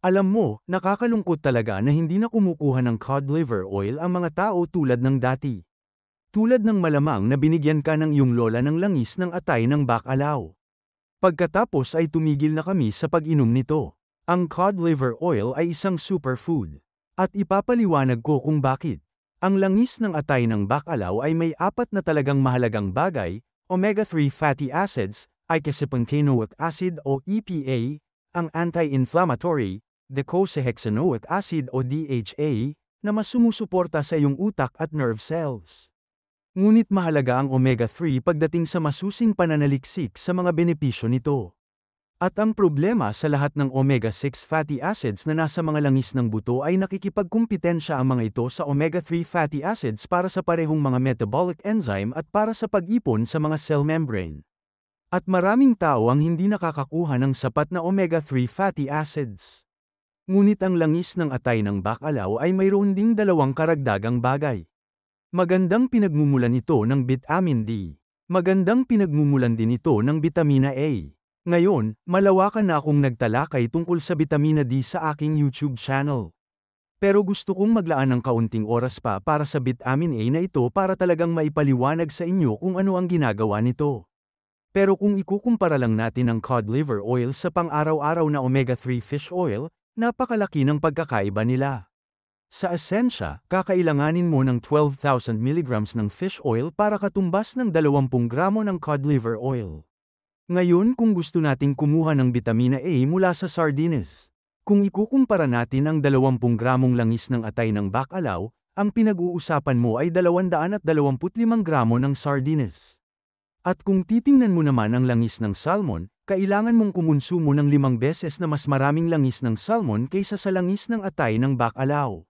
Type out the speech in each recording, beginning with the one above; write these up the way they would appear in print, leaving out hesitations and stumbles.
Alam mo, nakakalungkot talaga na hindi na kumukuha ng cod liver oil ang mga tao tulad ng dati. Tulad ng malamang na binigyan ka ng iyong lola ng langis ng atay ng bacalao. Pagkatapos ay tumigil na kami sa pag-inom nito. Ang cod liver oil ay isang superfood. At ipapaliwanag ko kung bakit. Ang langis ng atay ng bacalao ay may apat na talagang mahalagang bagay, omega-3 fatty acids, icosapentaenoic acid o EPA, ang anti-inflammatory, docosahexaenoic acid o DHA, na mas sumusuporta sa iyong utak at nerve cells. Ngunit mahalaga ang omega-3 pagdating sa masusing pananaliksik sa mga benepisyo nito. At ang problema sa lahat ng omega-6 fatty acids na nasa mga langis ng buto ay nakikipagkumpitensya ang mga ito sa omega-3 fatty acids para sa parehong mga metabolic enzyme at para sa pag-ipon sa mga cell membrane. At maraming tao ang hindi nakakakuha ng sapat na omega-3 fatty acids. Ngunit ang langis ng atay ng bacalao ay mayroon ding dalawang karagdagang bagay. Magandang pinagmumulan ito ng vitamin D. Magandang pinagmumulan din ito ng bitamina A. Ngayon, malawakan na akong nagtalakay tungkol sa bitamina D sa aking YouTube channel. Pero gusto kong maglaan ng kaunting oras pa para sa vitamin A na ito para talagang maipaliwanag sa inyo kung ano ang ginagawa nito. Pero kung ikukumpara lang natin ang cod liver oil sa pang-araw-araw na omega-3 fish oil, napakalaki ng pagkakaiba nila. Sa esensya, kakailanganin mo ng 12,000 mg ng fish oil para katumbas ng 20 gramo ng cod liver oil. Ngayon kung gusto nating kumuha ng bitamina A mula sa sardines, kung ikukumpara natin ang 20 gramong langis ng atay ng bacalao, ang pinag-uusapan mo ay 225 gramo ng sardines. At kung titingnan mo naman ang langis ng salmon, kailangan mong kumonsumo ng 5 beses na mas maraming langis ng salmon kaysa sa langis ng atay ng bacalao.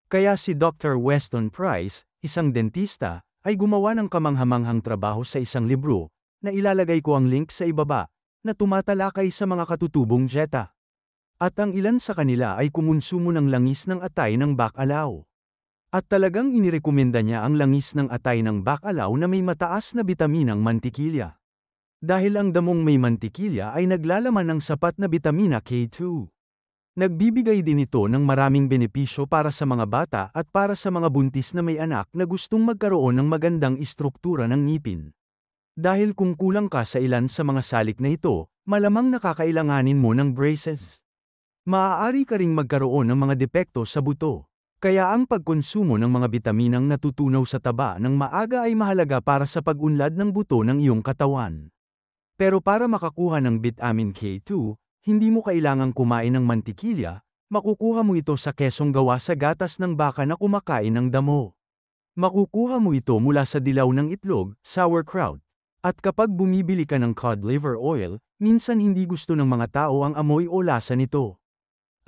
Kaya si Dr. Weston Price, isang dentista, ay gumawa ng kamanghamanghang trabaho sa isang libro, na ilalagay ko ang link sa ibaba, na tumatalakay sa mga katutubong dieta. At ang ilan sa kanila ay kumonsumo ng langis ng atay ng bacalao. At talagang inirekomenda niya ang langis ng atay ng bacalao na may mataas na bitaminang mantikilya. Dahil ang damong may mantikilya ay naglalaman ng sapat na bitamina K2. Nagbibigay din ito ng maraming benepisyo para sa mga bata at para sa mga buntis na may anak na gustong magkaroon ng magandang istruktura ng ngipin. Dahil kung kulang ka sa ilan sa mga salik na ito, malamang nakakailanganin mo ng braces. Maaari ka ring magkaroon ng mga depekto sa buto. Kaya ang pagkonsumo ng mga bitaminang natutunaw sa taba ng maaga ay mahalaga para sa pag-unlad ng buto ng iyong katawan. Pero para makakuha ng vitamin K2, hindi mo kailangang kumain ng mantikilya, makukuha mo ito sa kesong gawa sa gatas ng baka na kumakain ng damo. Makukuha mo ito mula sa dilaw ng itlog, sauerkraut. At kapag bumibili ka ng cod liver oil, minsan hindi gusto ng mga tao ang amoy o lasa nito.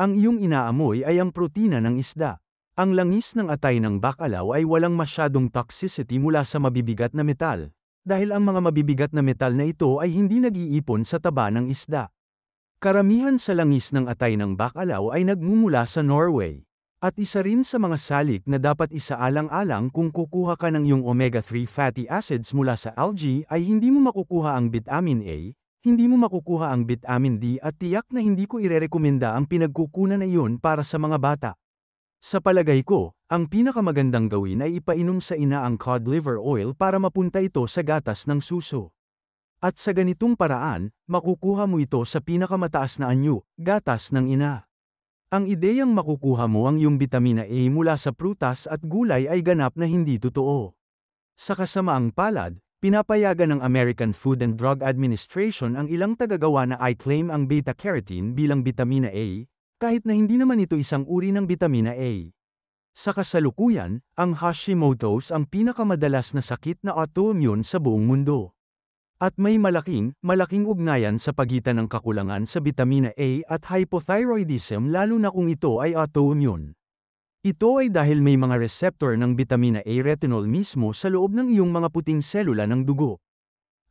Ang iyong inaamoy ay ang protina ng isda. Ang langis ng atay ng bacalao ay walang masyadong toxicity mula sa mabibigat na metal, dahil ang mga mabibigat na metal na ito ay hindi nag-iipon sa taba ng isda. Karamihan sa langis ng atay ng bacalao ay nagmumula sa Norway. At isa rin sa mga salik na dapat isaalang-alang kung kukuha ka ng iyong omega-3 fatty acids mula sa algae ay hindi mo makukuha ang vitamin A, hindi mo makukuha ang vitamin D at tiyak na hindi ko irerekomenda ang pinagkukunan na iyon para sa mga bata. Sa palagay ko, ang pinakamagandang gawin ay ipainom sa ina ang cod liver oil para mapunta ito sa gatas ng suso. At sa ganitong paraan, makukuha mo ito sa pinakamataas na anyo, gatas ng ina. Ang ideyang makukuha mo ang iyong bitamina A mula sa prutas at gulay ay ganap na hindi totoo. Sa kasamaang palad, pinapayagan ng American Food and Drug Administration ang ilang tagagawa na i-claim ang beta-carotene bilang bitamina A, kahit na hindi naman ito isang uri ng bitamina A. Sa kasalukuyan, ang Hashimoto's ang pinakamadalas na sakit na autoimmune sa buong mundo. At may malaking ugnayan sa pagitan ng kakulangan sa bitamina A at hypothyroidism lalo na kung ito ay autoimmune. Ito ay dahil may mga receptor ng bitamina A retinol mismo sa loob ng iyong mga puting selula ng dugo.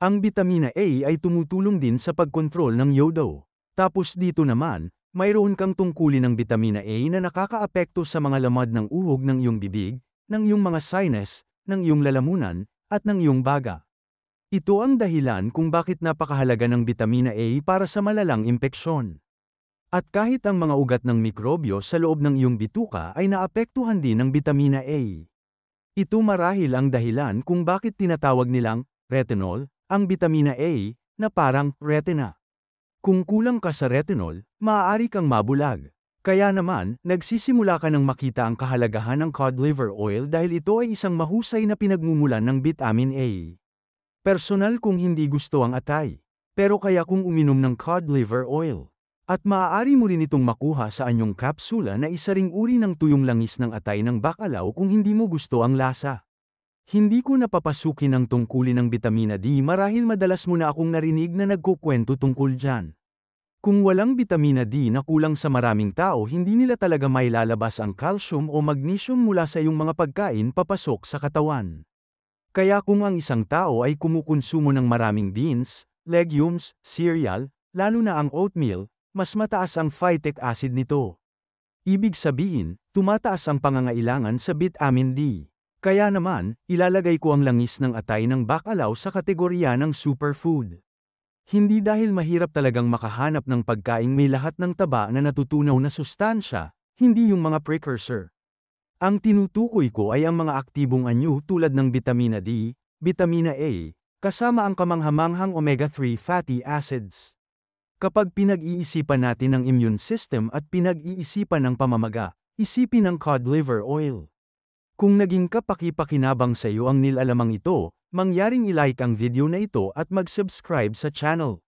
Ang bitamina A ay tumutulong din sa pagkontrol ng yodo. Tapos dito naman, mayroon kang tungkulin ng bitamina A na nakakaapekto sa mga lamad ng uhog ng iyong bibig, ng iyong mga sinus, ng iyong lalamunan, at ng iyong baga. Ito ang dahilan kung bakit napakahalaga ng bitamina A para sa malalang impeksyon. At kahit ang mga ugat ng mikrobyo sa loob ng iyong bituka ay naapektuhan din ng bitamina A. Ito marahil ang dahilan kung bakit tinatawag nilang retinol ang bitamina A na parang retina. Kung kulang ka sa retinol, maaari kang mabulag. Kaya naman, nagsisimula ka ng makita ang kahalagahan ng cod liver oil dahil ito ay isang mahusay na pinagmumulan ng vitamin A. Personal kung hindi gusto ang atay. Pero kaya kung uminom ng cod liver oil. At maaari mo rin itong makuha sa anyong kapsula na isa ring uri ng tuyong langis ng atay ng bacalao kung hindi mo gusto ang lasa. Hindi ko napapasukin ang tungkulin ng bitamina D marahil madalas mo na akong narinig na nagkukwento tungkol dyan. Kung walang bitamina D na kulang sa maraming tao hindi nila talaga mailalabas ang calcium o magnesium mula sa iyong mga pagkain papasok sa katawan. Kaya kung ang isang tao ay kumukonsumo ng maraming beans, legumes, cereal, lalo na ang oatmeal, mas mataas ang phytic acid nito. Ibig sabihin, tumataas ang pangangailangan sa vitamin D. Kaya naman, ilalagay ko ang langis ng atay ng bacalao sa kategorya ng superfood. Hindi dahil mahirap talagang makahanap ng pagkaing may lahat ng taba na natutunaw na sustansya, hindi yung mga precursor. Ang tinutukoy ko ay ang mga aktibong anyo tulad ng bitamina D, bitamina A, kasama ang kamanghamanghang omega-3 fatty acids. Kapag pinag-iisipan natin ang immune system at pinag-iisipan ang pamamaga, isipin ang cod liver oil. Kung naging kapaki-pakinabang sa iyo ang nilalamang ito, mangyaring i-like ang video na ito at mag-subscribe sa channel.